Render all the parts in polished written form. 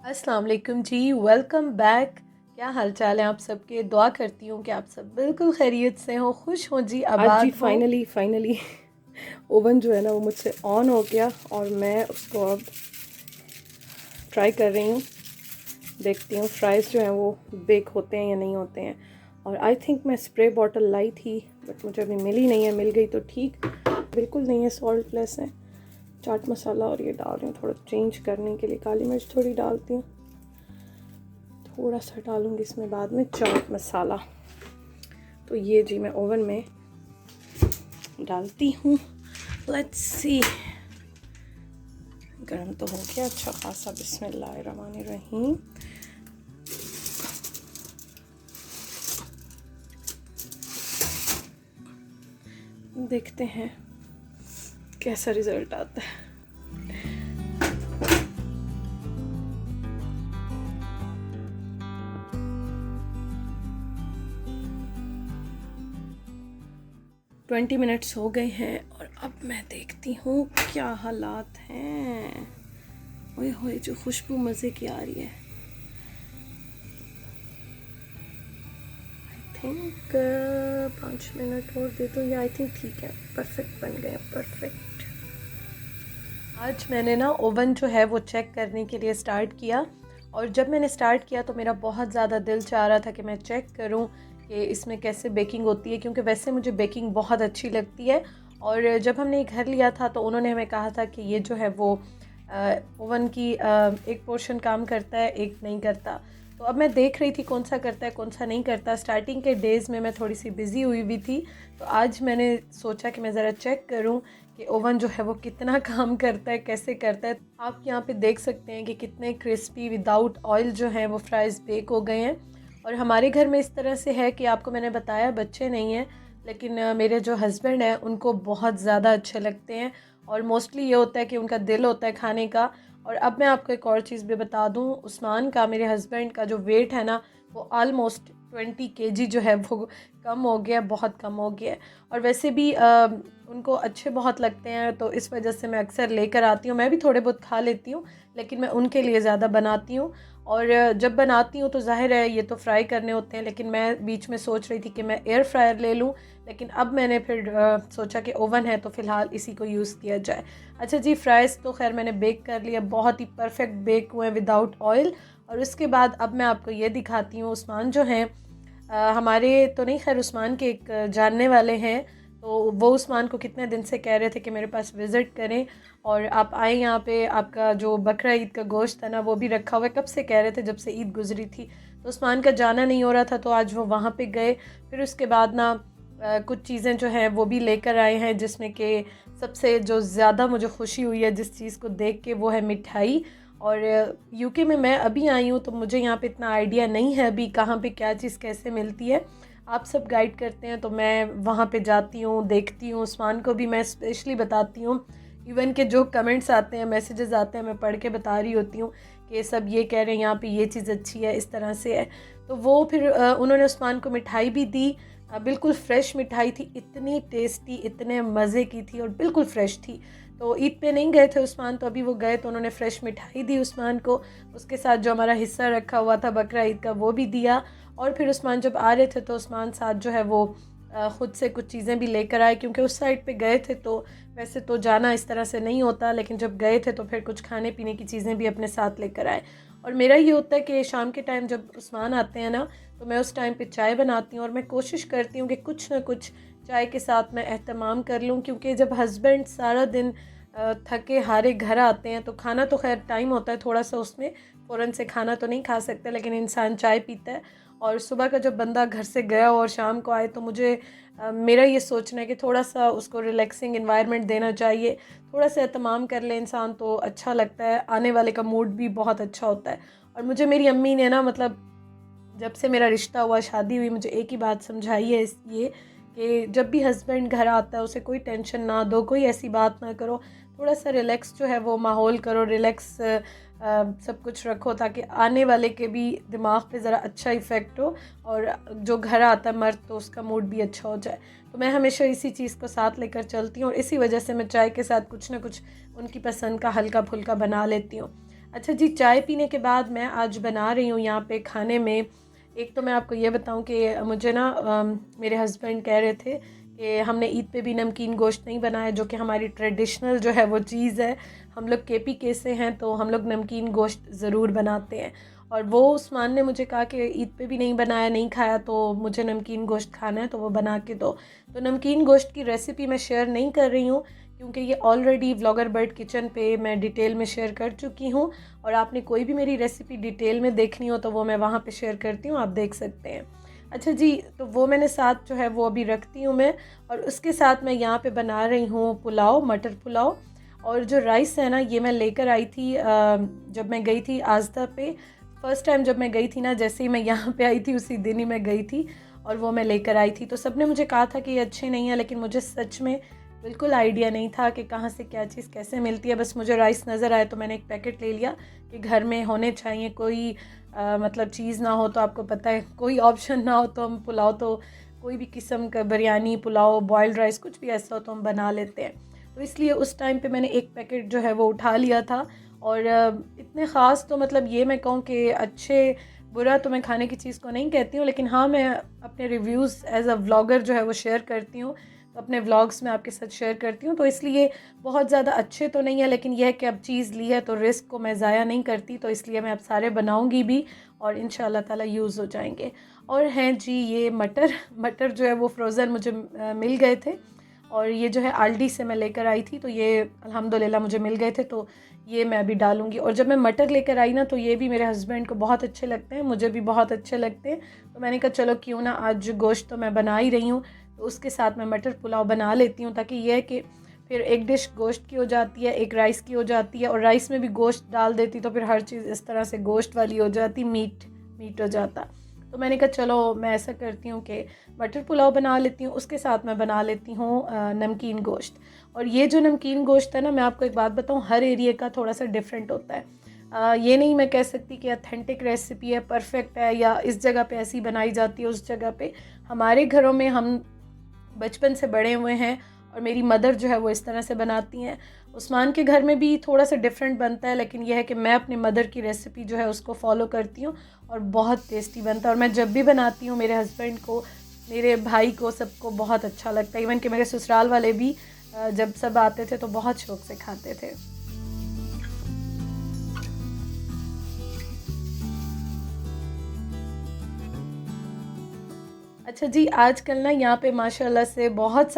अस्सलाम वालेकुम जी, welcome back. क्या हाल चाल है आप सबके? दुआ करती हूँ कि आप सब बिल्कुल खैरियत से हो, खुश हो जी, आज जी आबाद हो। फाइनली ओवन जो है ना वो मुझसे ऑन हो गया और मैं उसको अब ट्राई कर रही हूँ। देखती हूँ फ्राइज़ जो हैं वो बेक होते हैं या नहीं होते हैं। और आई थिंक मैं स्प्रे बॉटल लाई थी बट मुझे अभी मिली नहीं है, मिल गई तो ठीक। बिल्कुल नहीं है, सॉल्ट लेस है। चाट मसाला और ये डाल रही हूँ थोड़ा चेंज करने के लिए। काली मिर्च थोड़ी डालती हूँ, थोड़ा सा डालूँगी इसमें बाद में चाट मसाला। तो ये जी मैं ओवन में डालती हूँ। लेट्स सी, गर्म तो हो गया अच्छा खासा। बिस्मिल्लाहिर्रहमानिर्रहीम। देखते हैं कैसा रिजल्ट आता है। ट्वेंटी मिनट्स हो गए हैं और अब मैं देखती हूँ क्या हालात हैं। ओए होए, जो खुशबू मज़े की आ रही है। आई थिंक 5 मिनट और दे दो, या आई थिंक ठीक है, परफेक्ट बन गया, परफेक्ट। आज मैंने ना ओवन जो है वो चेक करने के लिए स्टार्ट किया, और जब मैंने स्टार्ट किया तो मेरा बहुत ज़्यादा दिल चाह रहा था कि मैं चेक करूं कि इसमें कैसे बेकिंग होती है, क्योंकि वैसे मुझे बेकिंग बहुत अच्छी लगती है। और जब हमने घर लिया था तो उन्होंने हमें कहा था कि ये जो है वो ओवन की एक पोर्शन काम करता है, एक नहीं करता। तो अब मैं देख रही थी कौन सा करता है कौन सा नहीं करता। स्टार्टिंग के डेज़ में मैं थोड़ी सी बिज़ी हुई थी, तो आज मैंने सोचा कि मैं ज़रा चेक करूं कि ओवन जो है वो कितना काम करता है, कैसे करता है। आप यहाँ पे देख सकते हैं कि कितने क्रिस्पी विदाउट ऑयल जो हैं वो फ्राइज़ बेक हो गए हैं। और हमारे घर में इस तरह से है कि आपको मैंने बताया बच्चे नहीं हैं, लेकिन मेरे जो हस्बैंड हैं उनको बहुत ज़्यादा अच्छे लगते हैं। और मोस्टली ये होता है कि उनका दिल होता है खाने का। और अब मैं आपको एक और चीज़ भी बता दूँ, उस्मान का, मेरे हस्बैंड का जो वेट है ना, वो आलमोस्ट 20 kg जो है वो कम हो गया, बहुत कम हो गया है। और वैसे भी उनको अच्छे बहुत लगते हैं, तो इस वजह से मैं अक्सर लेकर आती हूँ। मैं भी थोड़े बहुत खा लेती हूँ, लेकिन मैं उनके लिए ज़्यादा बनाती हूँ। और जब बनाती हूँ तो ज़ाहिर है ये तो फ्राई करने होते हैं, लेकिन मैं बीच में सोच रही थी कि मैं एयर फ्रायर ले लूँ, लेकिन अब मैंने फिर सोचा कि ओवन है तो फ़िलहाल इसी को यूज़ किया जाए। अच्छा जी, फ्राइज़ तो खैर मैंने बेक कर लिया, बहुत ही परफेक्ट बेक हुए विदाउट ऑयल। और उसके बाद अब मैं आपको ये दिखाती हूँ। उस्मान जो हैं, हमारे तो नहीं, खैर उस्मान के एक जानने वाले हैं, तो वो उस्मान को कितने दिन से कह रहे थे कि मेरे पास विज़िट करें और आप आए यहाँ पे। आपका जो बकरा ईद का गोश्त है ना वो भी रखा हुआ है, कब से कह रहे थे, जब से ईद गुजरी थी। तो उस्मान का जाना नहीं हो रहा था, तो आज वो वहाँ पे गए। फिर उसके बाद ना कुछ चीज़ें जो हैं वो भी लेकर आए हैं, जिसमें कि सबसे जो ज़्यादा मुझे खुशी हुई है जिस चीज़ को देख के, वो है मिठाई। और यूके में मैं अभी आई हूँ, तो मुझे यहाँ पे इतना आइडिया नहीं है अभी कहाँ पे क्या चीज़ कैसे मिलती है। आप सब गाइड करते हैं तो मैं वहाँ पे जाती हूँ, देखती हूँ। उस्मान को भी मैं स्पेशली बताती हूँ। इवन के जो कमेंट्स आते हैं, मैसेजेस आते हैं, मैं पढ़ के बता रही होती हूँ कि सब ये कह रहे हैं यहाँ पे ये चीज़ अच्छी है, इस तरह से है। तो वो फिर उन्होंने उस्मान को मिठाई भी दी। बिल्कुल फ़्रेश मिठाई थी, इतनी टेस्टी, इतने मज़े की थी और बिल्कुल फ़्रेश थी। तो ईद पे नहीं गए थे उस्मान, तो अभी वो गए तो उन्होंने फ़्रेश मिठाई दी उस्मान को। उसके साथ जो हमारा हिस्सा रखा हुआ था बकरा ईद का, वो भी दिया। और फिर उस्मान जब आ रहे थे तो उस्मान साथ जो है वो ख़ुद से कुछ चीज़ें भी लेकर आए, क्योंकि उस साइड पे गए थे तो वैसे तो जाना इस तरह से नहीं होता, लेकिन जब गए थे तो फिर कुछ खाने पीने की चीज़ें भी अपने साथ लेकर आए। और मेरा ये होता है कि शाम के टाइम जब उस्मान आते हैं ना, तो मैं उस टाइम पे चाय बनाती हूँ और मैं कोशिश करती हूँ कि कुछ ना कुछ चाय के साथ मैं एहतमाम कर लूँ, क्योंकि जब हस्बैंड सारा दिन थके हारे घर आते हैं तो खाना तो खैर टाइम होता है थोड़ा सा, उसमें फ़ौरन से खाना तो नहीं खा सकते, लेकिन इंसान चाय पीता है। और सुबह का जब बंदा घर से गया और शाम को आए, तो मुझे मेरा ये सोचना है कि थोड़ा सा उसको रिलैक्सिंग एनवायरनमेंट देना चाहिए। थोड़ा सा एहतमाम कर ले इंसान तो अच्छा लगता है, आने वाले का मूड भी बहुत अच्छा होता है। और मुझे मेरी अम्मी ने ना, मतलब जब से मेरा रिश्ता हुआ, शादी हुई, मुझे एक ही बात समझाई है, ये कि जब भी हस्बैंड घर आता है उसे कोई टेंशन ना दो, कोई ऐसी बात ना करो, थोड़ा सा रिलैक्स जो है वो माहौल करो, रिलैक्स सब कुछ रखो, ताकि आने वाले के भी दिमाग पे ज़रा अच्छा इफ़ेक्ट हो, और जो घर आता है मर्द तो उसका मूड भी अच्छा हो जाए। तो मैं हमेशा इसी चीज़ को साथ लेकर चलती हूँ, और इसी वजह से मैं चाय के साथ कुछ ना कुछ उनकी पसंद का हल्का फुल्का बना लेती हूँ। अच्छा जी, चाय पीने के बाद मैं आज बना रही हूँ यहाँ पे खाने में। एक तो मैं आपको ये बताऊँ कि मुझे ना मेरे हस्बैंड कह रहे थे कि हमने ईद पे भी नमकीन गोश्त नहीं बनाया, जो कि हमारी ट्रेडिशनल जो है वो चीज़ है। हम लोग KPK से हैं तो हम लोग नमकीन गोश्त ज़रूर बनाते हैं। और वो उस्मान ने मुझे कहा कि ईद पे भी नहीं बनाया, नहीं खाया, तो मुझे नमकीन गोश्त खाना है तो वो बना के दो। तो नमकीन गोश्त की रेसिपी मैं शेयर नहीं कर रही हूँ क्योंकि ये ऑलरेडी व्लॉगर बर्ड किचन पे मैं डिटेल में शेयर कर चुकी हूँ। और आपने कोई भी मेरी रेसिपी डिटेल में देखनी हो तो वो मैं वहाँ पे शेयर करती हूँ, आप देख सकते हैं। अच्छा जी, तो वो मैंने साथ जो है वो अभी रखती हूँ मैं। और उसके साथ मैं यहाँ पे बना रही हूँ पुलाव, मटर पुलाव। और जो राइस है ना, ये मैं लेकर आई थी जब मैं गई थी आज़दा पे। फ़र्स्ट टाइम जब मैं गई थी ना, जैसे ही मैं यहाँ पे आई थी उसी दिन ही मैं गई थी और वो मैं लेकर आई थी। तो सब ने मुझे कहा था कि ये अच्छे नहीं है, लेकिन मुझे सच में बिल्कुल आइडिया नहीं था कि कहाँ से क्या चीज़ कैसे मिलती है। बस मुझे राइस नज़र आया तो मैंने एक पैकेट ले लिया कि घर में होने चाहिए, कोई मतलब चीज़ ना हो तो आपको पता है, कोई ऑप्शन ना हो तो हम पुलाव तो कोई भी किस्म का, बिरयानी, पुलाव, बॉयल्ड राइस, कुछ भी ऐसा हो तो हम बना लेते हैं। तो इसलिए उस टाइम पे मैंने एक पैकेट जो है वो उठा लिया था। और इतने ख़ास तो मतलब ये मैं कहूँ कि अच्छे बुरा तो मैं खाने की चीज़ को नहीं कहती हूँ, लेकिन हाँ, मैं अपने रिव्यूज़ एज़ अ व्लॉगर जो है वो शेयर करती हूँ। तो अपने व्लॉग्स में आपके साथ शेयर करती हूँ, तो इसलिए बहुत ज़्यादा अच्छे तो नहीं है, लेकिन यह है कि अब चीज़ ली है तो रिस्क को मैं ज़ाया नहीं करती, तो इसलिए मैं अब सारे बनाऊँगी भी और इंशाल्लाह ताला यूज़ हो जाएंगे। और हैं जी ये मटर मटर जो है वो फ्रोज़न मुझे मिल गए थे। और ये जो है आल्डी से मैं लेकर आई थी, तो ये अल्हम्दुलिल्लाह मुझे मिल गए थे, तो ये मैं अभी डालूँगी। और जब मैं मटर लेकर आई ना, तो ये भी मेरे हस्बैंड को बहुत अच्छे लगते हैं, मुझे भी बहुत अच्छे लगते हैं। तो मैंने कहा चलो क्यों ना, आज गोश्त तो मैं बना ही रही हूँ तो उसके साथ मैं मटर पुलाव बना लेती हूँ, ताकि ये है कि फिर एक डिश गोश्त की हो जाती है, एक राइस की हो जाती है, और राइस में भी गोश्त डाल देती तो फिर हर चीज़ इस तरह से गोश्त वाली हो जाती, मीट मीट हो जाता। तो मैंने कहा चलो मैं ऐसा करती हूँ कि मटर पुलाव बना लेती हूँ, उसके साथ मैं बना लेती हूँ नमकीन गोश्त। और ये जो नमकीन गोश्त है ना, मैं आपको एक बात बताऊँ, हर एरिया का थोड़ा सा डिफरेंट होता है। ये नहीं मैं कह सकती कि अथेंटिक रेसिपी है, परफेक्ट है, या इस जगह पे ऐसी बनाई जाती है, उस जगह पे। हमारे घरों में हम बचपन से बड़े हुए हैं और मेरी मदर जो है वो इस तरह से बनाती हैं। उस्मान के घर में भी थोड़ा सा डिफरेंट बनता है, लेकिन यह है कि मैं अपनी मदर की रेसिपी जो है उसको फॉलो करती हूँ और बहुत टेस्टी बनता है। और मैं जब भी बनाती हूँ, मेरे हस्बैंड को, मेरे भाई को, सबको बहुत अच्छा लगता है। इवन कि मेरे ससुराल वाले भी जब सब आते थे तो बहुत शौक़ से खाते थे। अच्छा जी, आजकल ना यहाँ पे माशाल्लाह से बहुत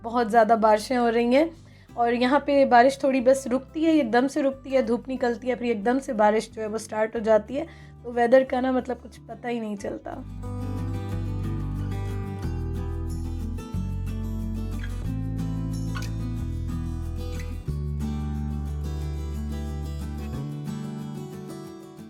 बहुत ज़्यादा बारिशें हो रही हैं। और यहाँ पे बारिश थोड़ी बस रुकती है, एकदम से रुकती है, धूप निकलती है, फिर एकदम से बारिश जो है वो स्टार्ट हो जाती है। तो वेदर का ना मतलब कुछ पता ही नहीं चलता।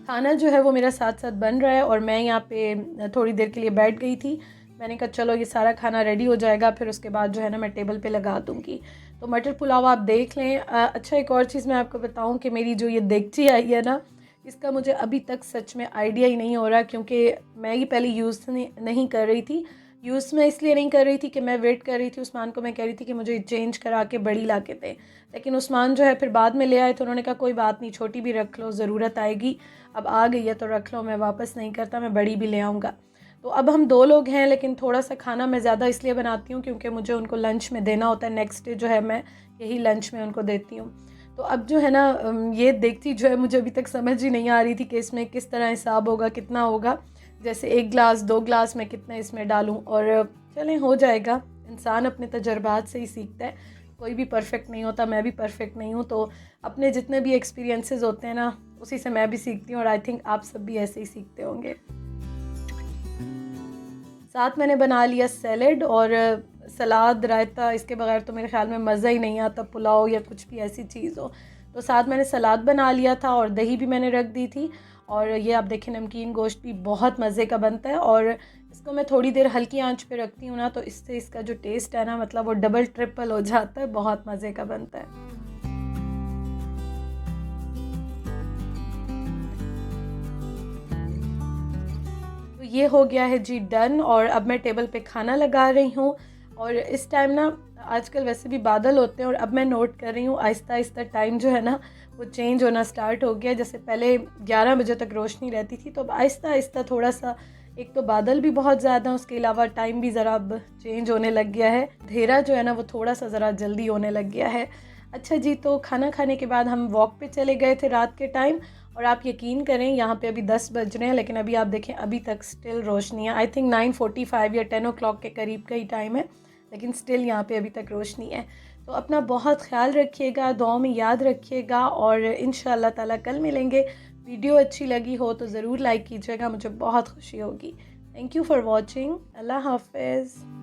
खाना जो है वो मेरा साथ साथ बन रहा है और मैं यहाँ पे थोड़ी देर के लिए बैठ गई थी। मैंने कहा चलो ये सारा खाना रेडी हो जाएगा, फिर उसके बाद जो है ना मैं टेबल पे लगा दूँगी। तो मटर पुलाव आप देख लें। अच्छा, एक और चीज़ मैं आपको बताऊँ कि मेरी जो ये देगची आई है ना, इसका मुझे अभी तक सच में आइडिया ही नहीं हो रहा, क्योंकि मैं ये पहले यूज़ नहीं कर रही थी। यूज़ मैं इसलिए नहीं कर रही थी कि मैं वेट कर रही थी उस्मान को, मैं कह रही थी कि मुझे चेंज करा के बड़ी ला के दें। लेकिन उस्मान जो है फिर बाद में ले आए, तो उन्होंने कहा कोई बात नहीं, छोटी भी रख लो, ज़रूरत आएगी। अब आ गई है तो रख लो, मैं वापस नहीं करता, मैं बड़ी भी ले आऊँगा। तो अब हम 2 लोग हैं, लेकिन थोड़ा-सा खाना मैं ज़्यादा इसलिए बनाती हूँ क्योंकि मुझे उनको लंच में देना होता है। नेक्स्ट डे जो है मैं यही लंच में उनको देती हूँ। तो अब जो है ना ये देगची जो है मुझे अभी तक समझ ही नहीं आ रही थी कि इसमें किस तरह हिसाब होगा, कितना होगा। जैसे 1 ग्लास, 2 ग्लास मैं कितना इसमें डालूँ, और चलें हो जाएगा। इंसान अपने तजुर्बात से ही सीखता है, कोई भी परफेक्ट नहीं होता, मैं भी परफेक्ट नहीं हूँ। तो अपने जितने भी एक्सपीरियंसेस होते हैं ना, उसी से मैं भी सीखती हूँ, और आई थिंक आप सब भी ऐसे ही सीखते होंगे। साथ मैंने बना लिया सैलेड और सलाद, रायता। इसके बगैर तो मेरे ख़्याल में मज़ा ही नहीं आता पुलाव या कुछ भी ऐसी चीज़ हो। तो साथ मैंने सलाद बना लिया था और दही भी मैंने रख दी थी। और ये आप देखें, नमकीन गोश्त भी बहुत मज़े का बनता है, और इसको मैं थोड़ी देर हल्की आंच पे रखती हूँ ना, तो इससे इसका जो टेस्ट है ना, मतलब वो डबल ट्रिपल हो जाता है, बहुत मज़े का बनता है। ये हो गया है जी डन, और अब मैं टेबल पे खाना लगा रही हूँ। और इस टाइम ना आजकल वैसे भी बादल होते हैं और अब मैं नोट कर रही हूँ आहिस्ता आहिस्ता टाइम जो है ना वो चेंज होना स्टार्ट हो गया। जैसे पहले 11 बजे तक रोशनी रहती थी, तो अब आहिस्ता आहिस्ता थोड़ा सा, एक तो बादल भी बहुत ज़्यादा, उसके अलावा टाइम भी ज़रा अब चेंज होने लग गया है, अंधेरा जो है ना वो थोड़ा सा ज़रा जल्दी होने लग गया है। अच्छा जी, तो खाना खाने के बाद हम वॉक पे चले गए थे रात के टाइम, और आप यकीन करें यहाँ पे अभी 10 बज रहे हैं लेकिन अभी आप देखें अभी तक स्टिल रोशनी है। आई थिंक 9:45 या 10 o'clock के करीब का ही टाइम है, लेकिन स्टिल यहाँ पे अभी तक रोशनी है। तो अपना बहुत ख्याल रखिएगा, दुआओं में याद रखिएगा, और इंशाअल्लाह ताला कल मिलेंगे। वीडियो अच्छी लगी हो तो ज़रूर लाइक कीजिएगा, मुझे बहुत खुशी होगी। Thank you for watching. अल्लाह हाफिज़।